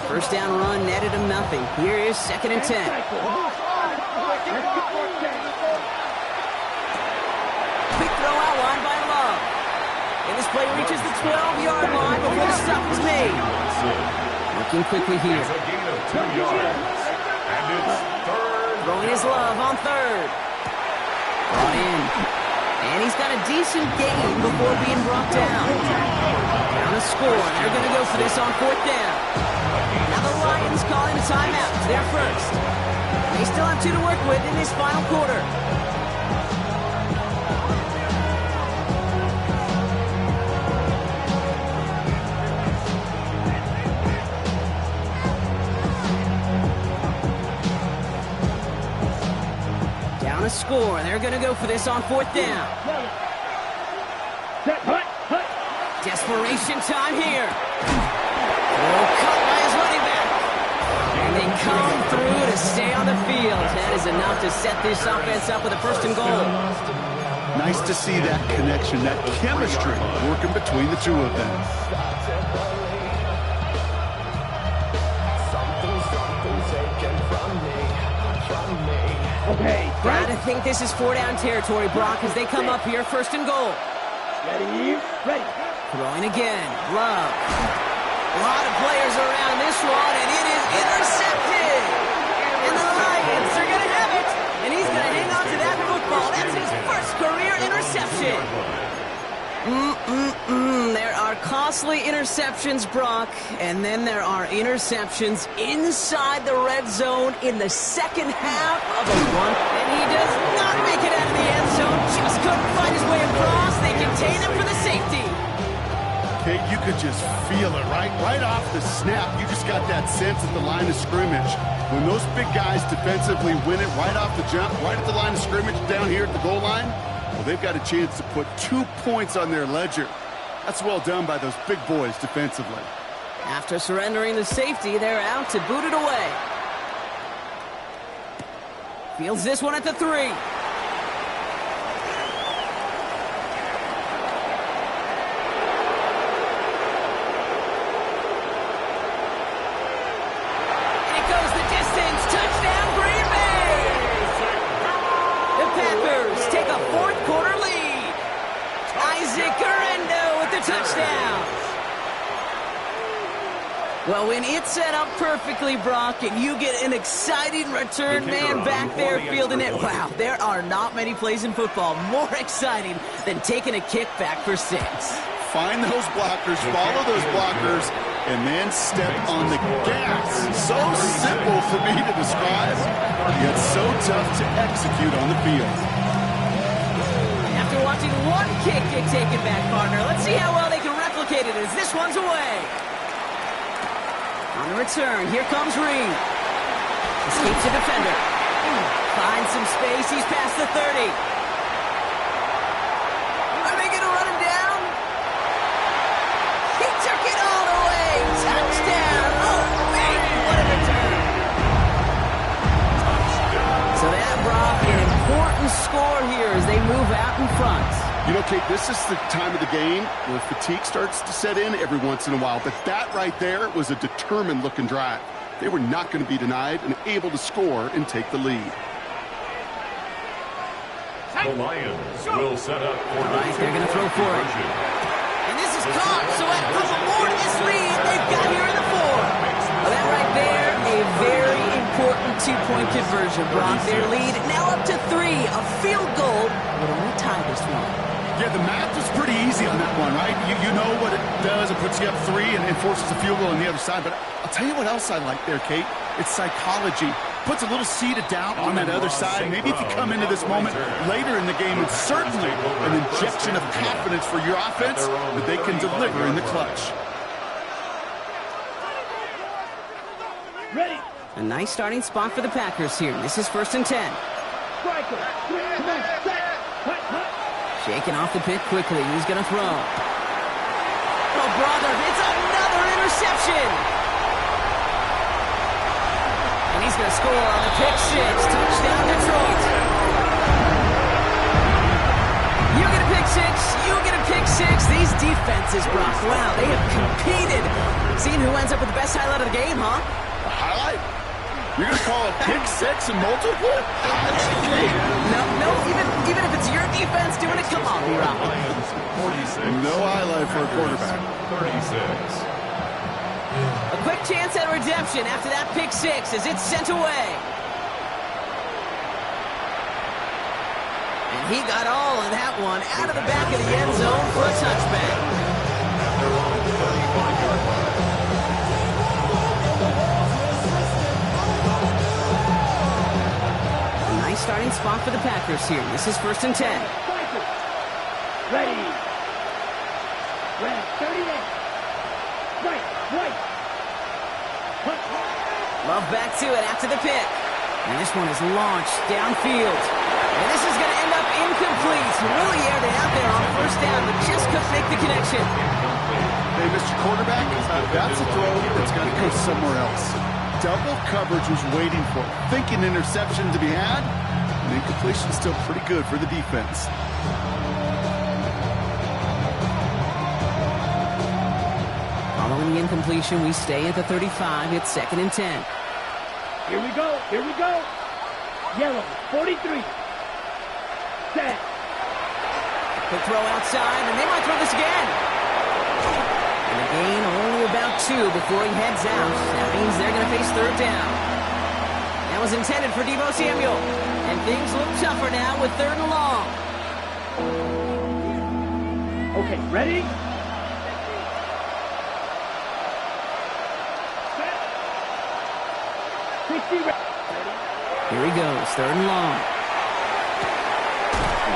First down run netted him nothing. Here is 2nd and 10. Quick throw out line by Love. And this play reaches the 12-yard line before the stop is made. Working quickly here. It's a gain of 2 yards. And it's third. Throwing his Love on third. Brought in. And he's got a decent gain before being brought down. Down a score. They're going to go for this on 4th down. Now the Lions calling a timeout. It's their first. They still have 2 to work with in this final quarter. Down a score. They're going to go for this on 4th down. Desperation time here. Oh, cut by his running back. And they come through to stay on the field. That is enough to set this offense up with a 1st and goal. Nice to see that connection, that chemistry working between the two of them. Okay, Gotta think this is 4-down territory, Brock, as they come up here 1st and goal. ready, ready. Throwing again. Love. A lot of players around this one, and it is intercepted. And the Lions are going to have it. And he's going to hang on to that football. That's his first career interception. There are costly interceptions, Brock, and then there are interceptions inside the red zone in the second half of a one. And he does not make it out of the end zone. Just couldn't find his way across. They contain him for the safety. Okay, you could just feel it, right? Right off the snap, you just got that sense at the line of scrimmage. When those big guys defensively win it right off the jump, right at the line of scrimmage down here at the goal line, well, they've got a chance to put 2 points on their ledger. That's well done by those big boys defensively. After surrendering the safety, they're out to boot it away. Fields this one at the 3. Well, when it's set up perfectly, Brock, and you get an exciting return man back there fielding it, wow, there are not many plays in football more exciting than taking a kickback for 6. Find those blockers, follow those blockers, and then step on the gas. So simple for me to describe, yet so tough to execute on the field. After watching one kick get taken back, partner, let's see how well they can replicate it as this one's away. On the return, here comes Reed. Escapes the defender. Finds some space, he's past the 30. Are they going to run him down? He took it all the way. Touchdown. Oh, man, what a return. So that, Brock, an important score here as they move out in front. You know, Kate, this is the time of the game where fatigue starts to set in every once in a while. But that right there was a determined-looking drive. They were not going to be denied and able to score and take the lead. The Lions will set up for They're going to throw for it. And this is caught, so add a couple more to this lead they've got here in the 4. Well, that right there, a very important 2-point conversion. Brock, their lead now up to 3. A field goal would only tie this one. Yeah, the math is pretty easy on that one, right? You know what it does. It puts you up 3 and forces a field goal on the other side. But I'll tell you what else I like there, Kate. It's psychology. Puts a little seed of doubt on that other side. Maybe if you come into this moment later in the game, it's certainly an injection of confidence for your offense that they can deliver in the clutch. A nice starting spot for the Packers here. This is 1st and 10. Striker. Come on, set. Hut, hut. Shaking off the pick quickly. He's going to throw. Oh, brother, it's another interception. And he's going to score on the pick six. Touchdown, Detroit. You get a pick six. You get a pick six. These defenses, Brock, wow, they have competed. Seeing who ends up with the best highlight of the game, huh? A highlight? You're going to call a pick six and multiple? No, even if it's your defense doing it, come on, B-Rock. Lions 46. No highlight for a quarterback. 36. A quick chance at redemption after that pick six as it's sent away. And he got all of that one out of the back of the end zone for a touchback. At their own 35-yard line. A nice starting spot for the Packers here. This is 1st and 10. Striker. Ready. Red, 38. Right. Hut, hut. Love back to it after the pick. And this one is launched downfield. And this is going to end up incomplete. Really aired it out there on 1st down, but just couldn't make the connection. Hey, Mr. Quarterback, that's a throw that's got to go somewhere else. Double coverage was waiting for it. Thinking interception to be had. And incompletion still pretty good for the defense. Following the incompletion, we stay at the 35. It's 2nd and 10. Here we go. Yellow, 43. Set. Quick throw outside, and they might throw this again. And a gain only about 2 before he heads out. That means they're going to face 3rd down. That was intended for Deebo Samuel. And things look tougher now with 3rd and long. Okay, ready? Set. 60 ready. Here he goes, 3rd and long.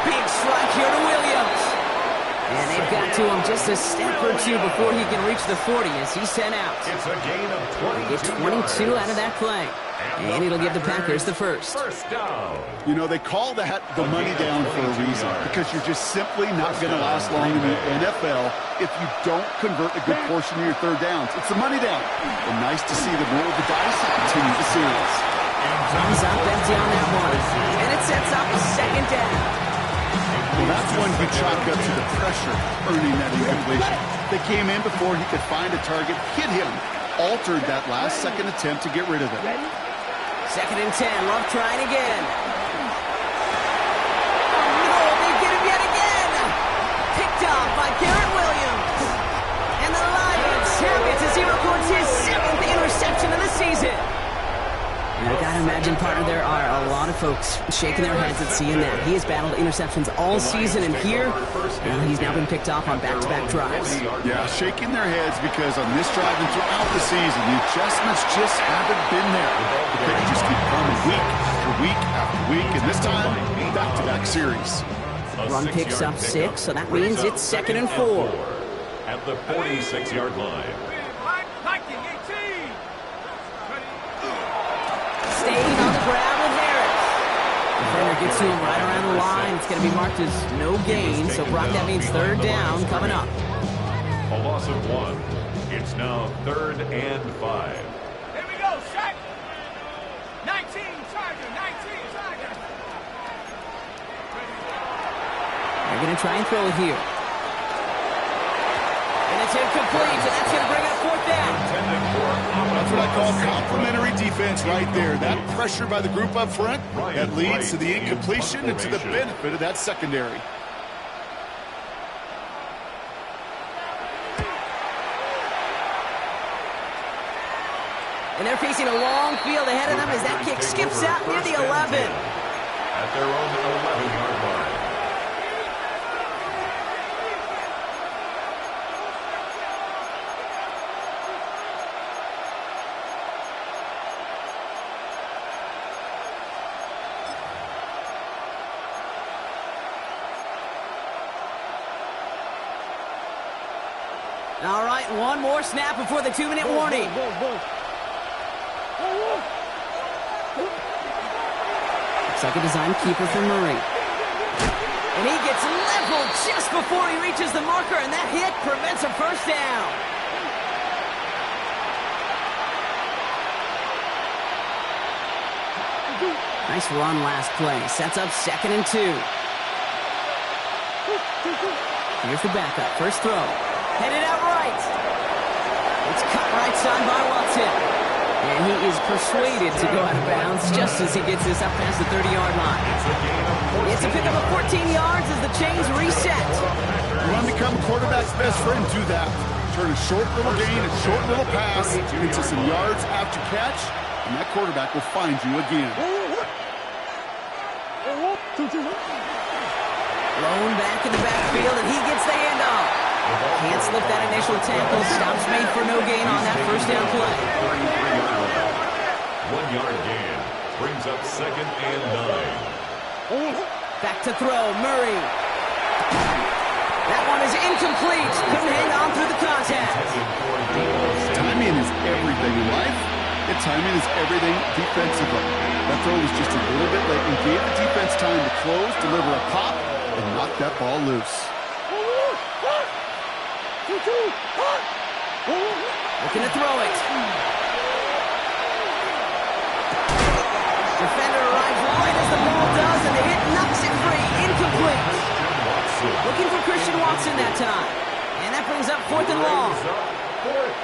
Big strike here to Williams. And they've got to him just a step or 2 before he can reach the 40 as he's sent out. It's a gain of 22 Get 22 out of that play. And it'll give the Packers the first. First down. You know, they call that the money down for a reason, because you're just simply not going to last long in the NFL if you don't convert a good portion of your 3rd downs. It's the money down. And nice to see them roll the dice and continue the series. Comes up empty on that one. And it sets up a 2nd down. Well, that's when you chalk up to the pressure earning that incompletion. They came in before he could find a target, hit him, altered that last second attempt to get rid of it. 2nd and 10. Love trying again. Oh, no, they get him yet again. Picked off by Garrett Williams. And the Lions have it as he records his 7th interception of the season. And I gotta imagine, partner, there are a lot of folks shaking their heads at seeing that. He has battled interceptions all season, and here, he's now been picked off on back-to-back drives. Yeah, shaking their heads because on this drive and throughout the season, the adjustments just haven't been there. The picks just keep coming week after week after week, and this time, back-to-back series. Run picks up 6, so that means it's 2nd and 4. At the 46-yard line. Viking 18. Staying on the ground with Harris. Defender gets to him right around the line. It's going to be marked as no gain, so Brock, that means 3rd down coming up. A loss of 1. It's now 3rd and 5. Here we go, Shaq. 19, Charger, 19, Charger. They're going to try and throw it here. And it's incomplete, and that's going to bring up 4th down. That's what I call complimentary defense right there. That pressure by the group up front, that leads to the incompletion and to the benefit of that secondary. And they're facing a long field ahead of them as that kick skips out near the 11. At their own 11-yard line. All right, one more snap before the 2-minute warning. Looks like a design keeper for Murray. And he gets leveled just before he reaches the marker, and that hit prevents a first down. Nice run last play. Sets up 2nd and 2. Here's the backup. First throw. Headed out right. It's cut right side by Watson. And he is persuaded to go out of bounds just as he gets this up past the 30-yard line. It's a pickup of 14 yards as the chains reset. You want to become a quarterback's best friend, do that. Turn a short little gain, a short little pass into some yards after catch, and that quarterback will find you again. Blown back in the backfield, and he gets the handoff. Can't slip that initial tackle. Stops made for no gain on that first down play. 1-yard gain brings up 2nd and 9. Back to throw, Murray. That one is incomplete. Couldn't hang on through the contact. Timing is everything in life, and timing is everything defensively. That throw was just a little bit late and gave the defense time to close, deliver a pop, and knock that ball loose. Looking to throw it. Defender arrives right as the ball does, and the hit knocks it free. Incomplete. Looking for Christian Watson that time. And that brings up 4th and long.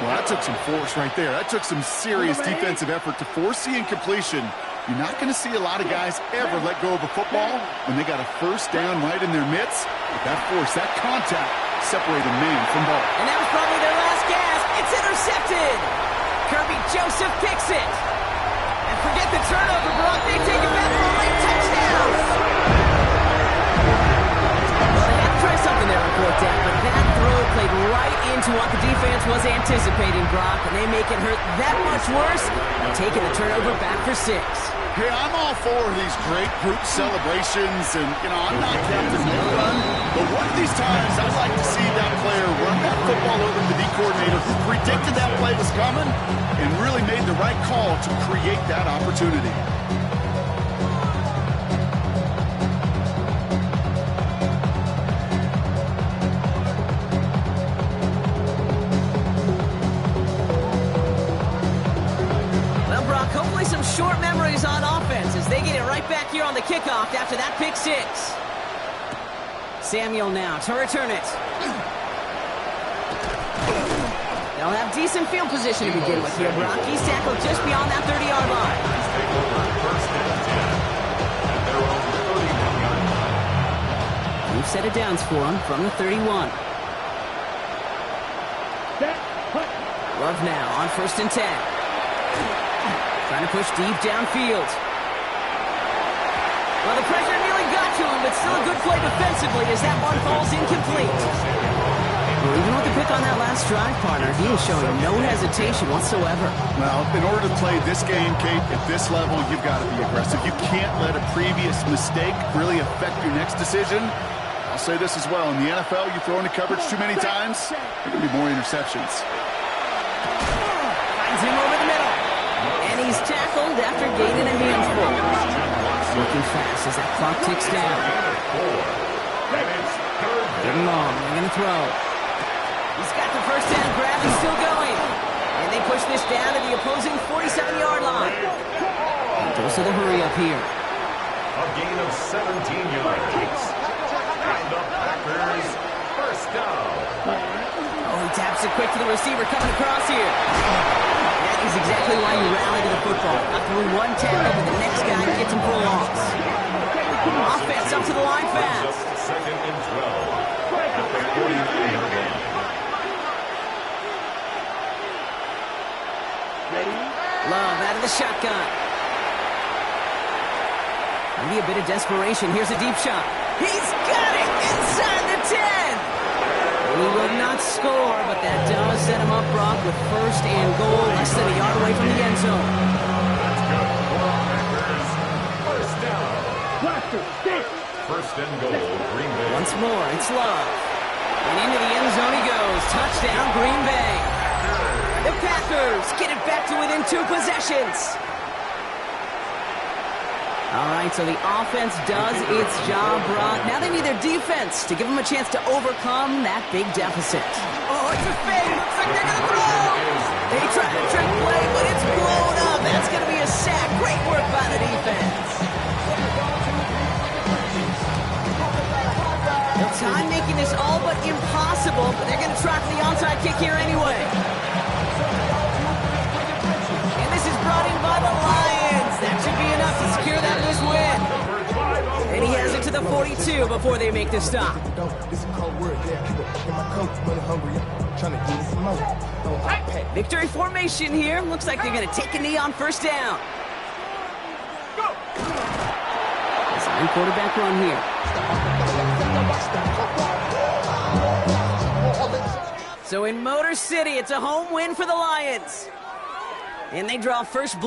Well, that took some force right there. That took some serious defensive effort to force the incompletion. You're not going to see a lot of guys ever let go of a football when they got a first down right in their midst. But that force, that contact, separated man from ball. And that was probably their last gasp. It's intercepted. Kirby Joseph picks it. And forget the turnover, Brock. They take it back for a late touchdown. Well, they had to try something there on 4th down, but that throw played right into what the defense was anticipating, Brock, and they make it hurt that much worse, taking the turnover back for 6. Hey, I'm all for these great group celebrations, and, I'm not Captain No Run, but one of these times I'd like to see that player run that football over to the D coordinator who predicted that play was coming and really made the right call to create that opportunity. Short memories on offense as they get it right back here on the kickoff after that pick 6. Samuel now to return it. They'll have decent field position to begin with here, Brock. He's tackled just beyond that 30-yard line. New set of downs for him from the 31. Love now on 1st and 10. Trying to push deep downfield. Well, the pressure nearly got to him, but still a good play defensively as that one falls incomplete. Well, even with the pick on that last drive, partner, he is showing no hesitation whatsoever. Well, in order to play this game, Kate, at this level, you've got to be aggressive. You can't let a previous mistake really affect your next decision. I'll say this as well. In the NFL, you throw into coverage too many times, there can be more interceptions. Finds him over the middle. And he's tackled after gaining a handful. Looking fast as that clock ticks down. Third and long. They're going to throw. He's got the first down grab. He's still going. And they push this down to the opposing 47-yard line. And goes to the hurry up here. A gain of 17 yards. And the Packers first down. Oh, he taps it quick to the receiver coming across here. That is exactly why you rally to the football. Not through one tackle, but the next guy gets him for a loss. Offense up to the line fast. 2nd and 12. At the 49-yard line. Love out of the shotgun. Maybe a bit of desperation. Here's a deep shot. He's got it inside the 10. He will not score, but that does set him up, Brock, with 1st and goal, less than a yard away from the end zone. That's good for Packers. First down. 1st and goal, Green Bay. Once more, it's Love. And into the end zone he goes. Touchdown, Green Bay. The Packers get it back to within 2 possessions. All right, so the offense does its job, Brock. Now they need their defense to give them a chance to overcome that big deficit. Oh, it's a fake. Looks like they're going to throw. They try to trick play, but it's blown up. That's going to be a sack. Great work by the defense. The time making this all but impossible, but they're going to try for the onside kick here anyway. And this is brought in by the Lions. That should be enough to secure that loose win. And he has it to the 42 before they make the stop. Victory formation here. Looks like they're going to take a knee on first down. Design quarterback run here. So in Motor City, it's a home win for the Lions. And they draw first blood.